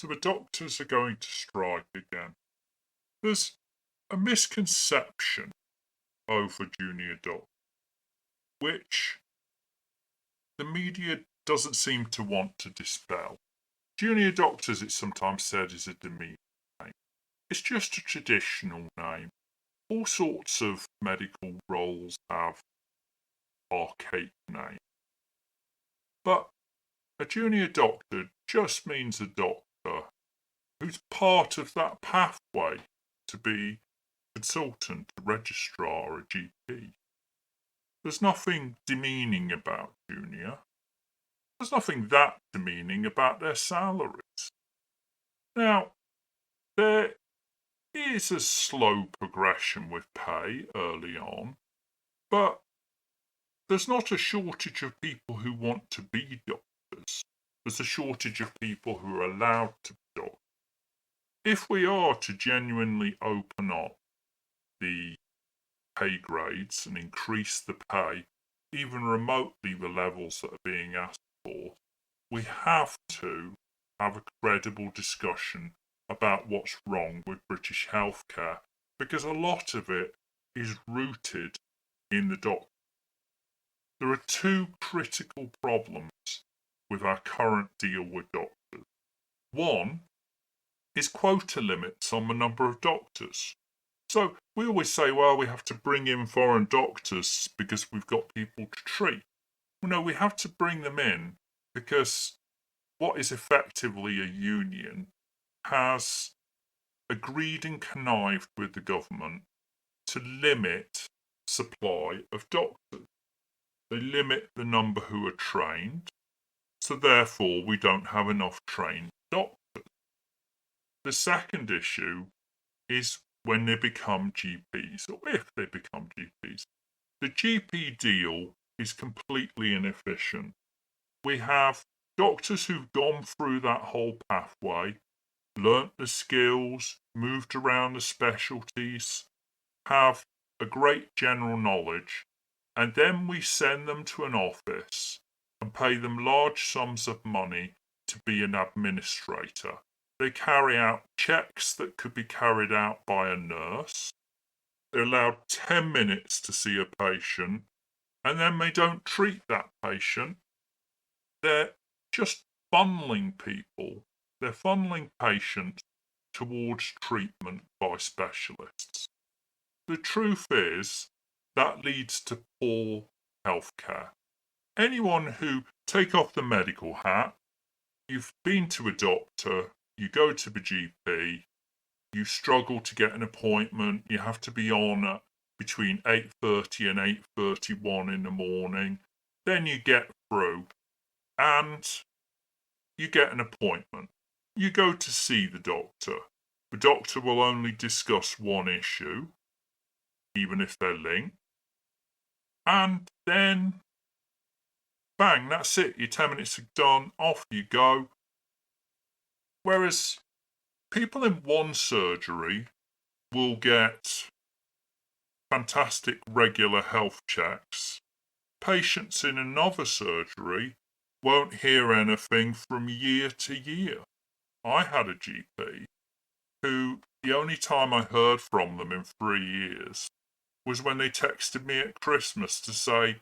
So the doctors are going to strike again. There's a misconception over junior doctors, which the media doesn't seem to want to dispel. Junior doctors, it's sometimes said, is a demeaning name. It's just a traditional name. All sorts of medical roles have archaic names. But a junior doctor just means a doctor who's part of that pathway to be a consultant, a registrar, or a GP. There's nothing demeaning about junior. There's nothing that demeaning about their salaries. Now, there is a slow progression with pay early on, but there's not a shortage of people who want to be doctors. There's a shortage of people who are allowed to be doctors. If we are to genuinely open up the pay grades and increase the pay, even remotely the levels that are being asked for, we have to have a credible discussion about what's wrong with British healthcare, because a lot of it is rooted in the doctor. There are two critical problems with our current deal with doctors. One is quota limits on the number of doctors. So we always say, well, we have to bring in foreign doctors because we've got people to treat. Well, no, we have to bring them in because what is effectively a union has agreed and connived with the government to limit supply of doctors. They limit the number who are trained, so therefore we don't have enough trained doctors. The second issue is when they become GPs, or if they become GPs. The GP deal is completely inefficient. We have doctors who've gone through that whole pathway, learnt the skills, moved around the specialties, have a great general knowledge, and then we send them to an office and pay them large sums of money to be an administrator. They carry out checks that could be carried out by a nurse. They're allowed 10 minutes to see a patient, and then they don't treat that patient. They're just funneling people. They're funneling patients towards treatment by specialists. The truth is that leads to poor healthcare. Anyone who, take off the medical hat, you've been to a doctor, you go to the GP, you struggle to get an appointment, you have to be on at between 8:30 and 8:31 in the morning, then you get through and you get an appointment. You go to see the doctor. The doctor will only discuss one issue, even if they're linked. And then, bang, that's it. Your 10 minutes are done, off you go. Whereas people in one surgery will get fantastic regular health checks. Patients in another surgery won't hear anything from year to year. I had a GP who, the only time I heard from them in 3 years was when they texted me at Christmas to say,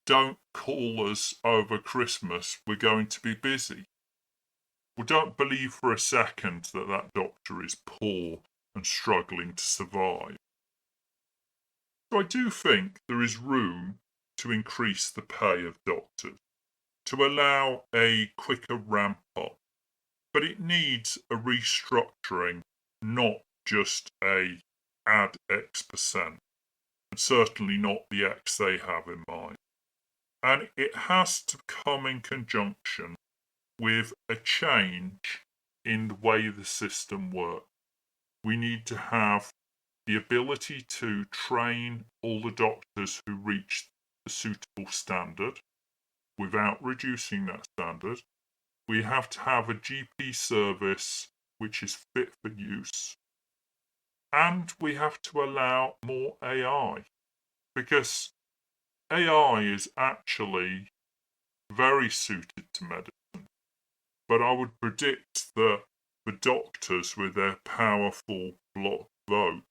don't call us over Christmas, we're going to be busy. Well, don't believe for a second that that doctor is poor and struggling to survive. So I do think there is room to increase the pay of doctors, to allow a quicker ramp up. But it needs a restructuring, not just a add X%, and certainly not the X they have in mind. And it has to come in conjunction with a change in the way the system works. We need to have the ability to train all the doctors who reach the suitable standard without reducing that standard. We have to have a GP service which is fit for use. And we have to allow more AI, because AI is actually very suited to medicine. But I would predict that The doctors, with their powerful block vote,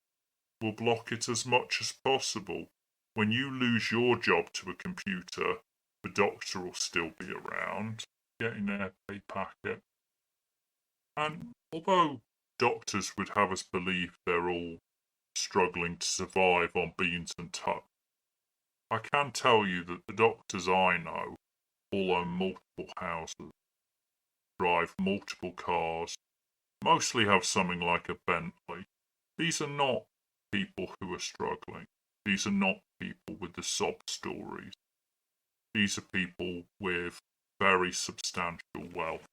will block it as much as possible. When you lose your job to a computer, the doctor will still be around, getting their pay packet. And although doctors would have us believe they're all struggling to survive on beans and toast, I can tell you that the doctors I know all own multiple houses, drive multiple cars, mostly have something like a Bentley. These are not people who are struggling. These are not people with the sob stories. These are people with very substantial wealth.